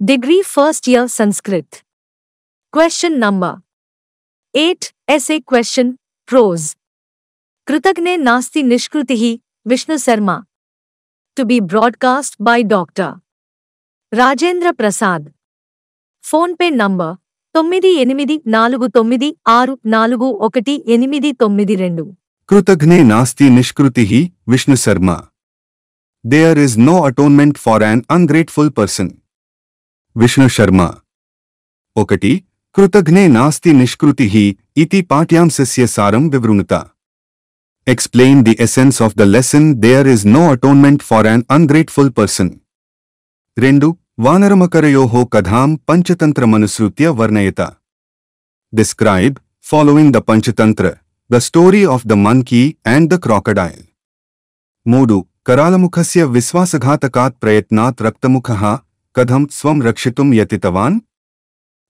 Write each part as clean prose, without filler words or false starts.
Degree First Year Sanskrit. Question number 8. Essay question. Prose. Kritagne Nasti Nishkrutihi, Vishnu Sarma. To be broadcast by Dr. Rajendra Prasad. Phone pay number 984964418992. Krutagne Nasti Nishkrutihi, Vishnu Sarma. There is no atonement for an ungrateful person. Vishnu Sharma. Okati, Krutagne Nasti Nishkrutihi, iti Patyamsasya Saram Vivrunuta. Explain the essence of the lesson. There is no atonement for an ungrateful person. Rendu, Vanaramakareyoho Kadham Panchatantra Manusrutya Varnayata. Describe, following the Panchatantra, the story of the monkey and the crocodile. Modu, Karalamukhasya Viswasaghatakaat Prayatnat Raktamukhaha, Kadham Swam Rakshitum Yatitavan?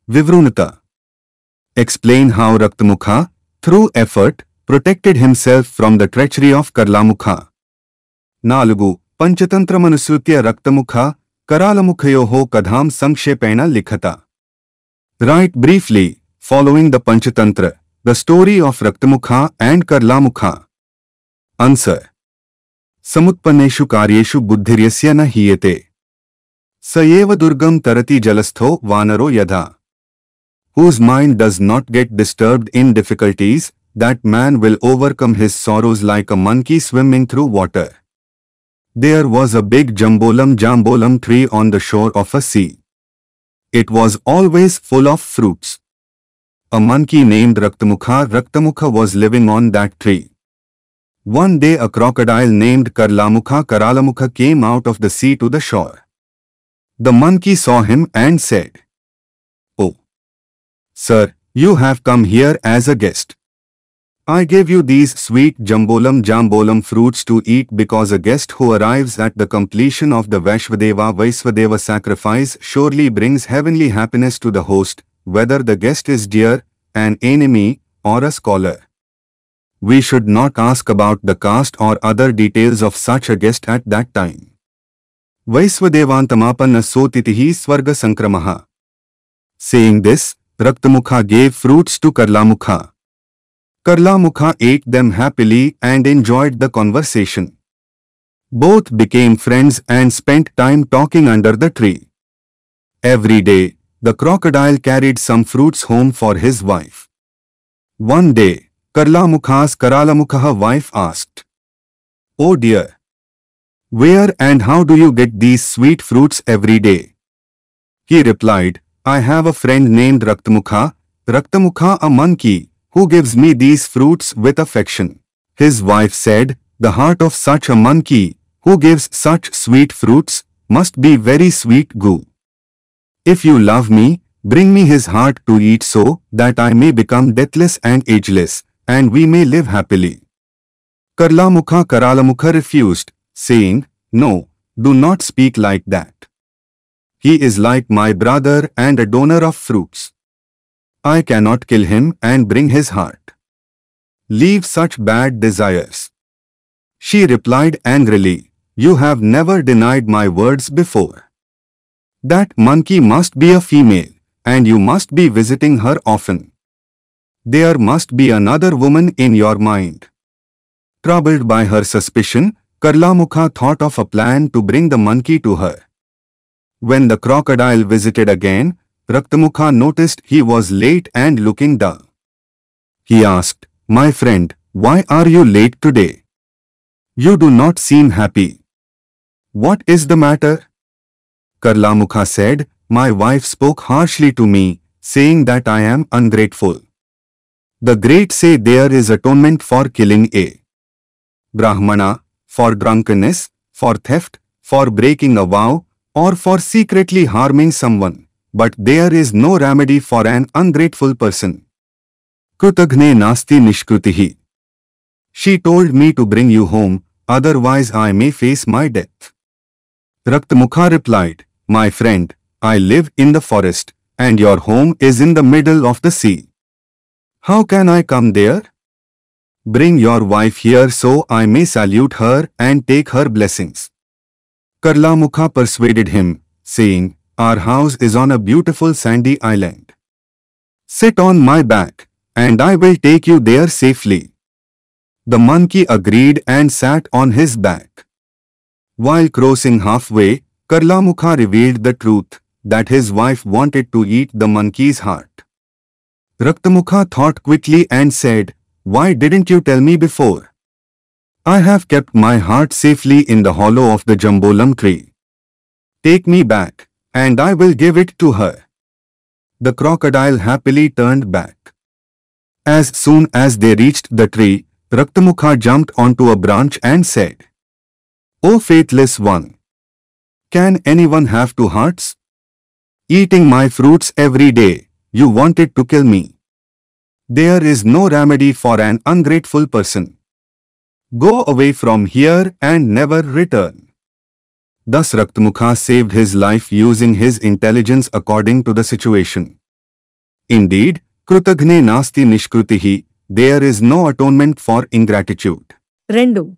Vivrunata. Explain how Raktamukha, through effort, protected himself from the treachery of Karlamukha. Nalugu, Panchatantra Manusrutya Raktamukha, Karalamukhayoho Kadham Samkshepena Likhata. Write briefly, following the Panchatantra, the story of Raktamukha and Karlamukha. Answer. Samutpanneshu karyeshu buddhiryasya na hiyate. Sayeva durgam tarati jalastho vanaro yadha. Whose mind does not get disturbed in difficulties, that man will overcome his sorrows like a monkey swimming through water. There was a big jambolam tree on the shore of a sea. It was always full of fruits. A monkey named Raktamukha was living on that tree. One day a crocodile named Karalamukha came out of the sea to the shore. The monkey saw him and said, "Oh, sir, you have come here as a guest. I gave you these sweet jambolam fruits to eat because a guest who arrives at the completion of the Vaiswadeva sacrifice surely brings heavenly happiness to the host, whether the guest is dear, an enemy, or a scholar. We should not ask about the caste or other details of such a guest at that time. Vaiswadevantamapanna sotitihi swarga sankramaha." Saying this, Raktamukha gave fruits to Karlamukha. Karlamukha ate them happily and enjoyed the conversation. Both became friends and spent time talking under the tree. Every day, the crocodile carried some fruits home for his wife. One day, Karlamukha's wife asked, "Oh dear, where and how do you get these sweet fruits every day?" He replied, "I have a friend named Raktamukha a monkey, who gives me these fruits with affection." His wife said, "The heart of such a monkey, who gives such sweet fruits, must be very sweet goo. If you love me, bring me his heart to eat so that I may become deathless and ageless, and we may live happily." Karalamukha refused, saying, "No, do not speak like that. He is like my brother and a donor of fruits. I cannot kill him and bring his heart. Leave such bad desires." She replied angrily, "You have never denied my words before. That monkey must be a female, and you must be visiting her often. There must be another woman in your mind." Troubled by her suspicion, Karlamukha thought of a plan to bring the monkey to her. When the crocodile visited again, Raktamukha noticed he was late and looking dull. He asked, "My friend, why are you late today? You do not seem happy. What is the matter?" Karlamukha said, "My wife spoke harshly to me, saying that I am ungrateful. The great say there is atonement for killing a Brahmana, for drunkenness, for theft, for breaking a vow, or for secretly harming someone, but there is no remedy for an ungrateful person. Krutagne nasti nishkrutihi. She told me to bring you home, otherwise I may face my death." Raktamukha replied, "My friend, I live in the forest, and your home is in the middle of the sea. How can I come there? Bring your wife here so I may salute her and take her blessings." Karlamukha persuaded him, saying, Our house is on a beautiful sandy island. Sit on my back, and I will take you there safely. The monkey agreed and sat on his back. While crossing halfway, Karlamukha revealed the truth, that his wife wanted to eat the monkey's heart. Raktamukha thought quickly and said, "Why didn't you tell me before? I have kept my heart safely in the hollow of the Jambolam tree. Take me back, and I will give it to her." The crocodile happily turned back. As soon as they reached the tree, Raktamukha jumped onto a branch and said, "O faithless one! Can anyone have two hearts? Eating my fruits every day, you wanted to kill me. There is no remedy for an ungrateful person. Go away from here and never return." Thus Raktamukha saved his life using his intelligence according to the situation. Indeed, Krutagne nasti nishkrutihi, there is no atonement for ingratitude. 2.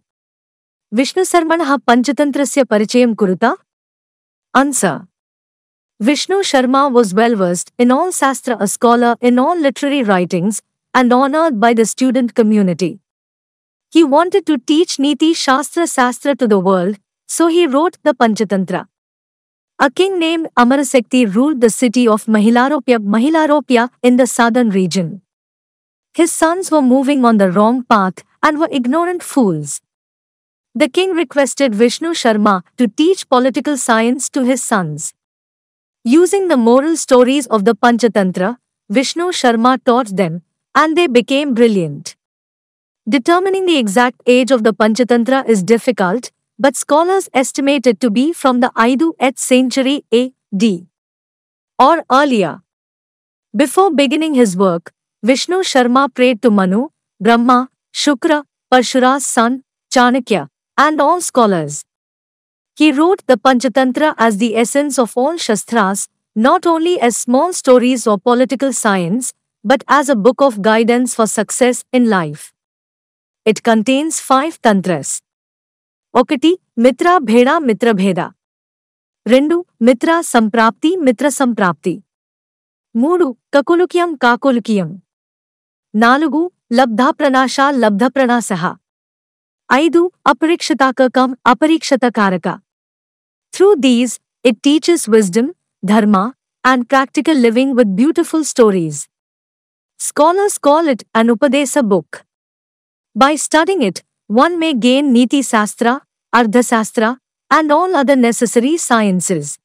विष्णुशर्मणः पञ्चतन्त्रस्य परिचयं कुरुता? Answer. Vishnu Sharma was well versed in all Shastra, a scholar in all literary writings, and honored by the student community. He wanted to teach Niti Shastra to the world, so he wrote the Panchatantra. A king named Amarasekti ruled the city of Mahilaropya in the southern region. His sons were moving on the wrong path and were ignorant fools. The king requested Vishnu Sharma to teach political science to his sons. Using the moral stories of the Panchatantra, Vishnu Sharma taught them, and they became brilliant. Determining the exact age of the Panchatantra is difficult, but scholars estimate it to be from the 5th century A.D. or earlier. Before beginning his work, Vishnu Sharma prayed to Manu, Brahma, Shukra, Parshura's son, Chanakya, and all scholars. He wrote the Panchatantra as the essence of all Shastras, not only as small stories or political science, but as a book of guidance for success in life. It contains 5 tantras. 1. Mitra Bheda Mitra Bheda. 2. Mitra Samprapti Mitra Samprapti. 3. Kakulukyam Kakulukyam. 4. Labdha Pranasha Labdha Pranasaha. 5. Aparikshatakakam Aparikshatakaraka. Through these, it teaches wisdom, dharma, and practical living with beautiful stories. Scholars call it an Upadesa book. By studying it, one may gain Niti Shastra, Ardha Shastra, and all other necessary sciences.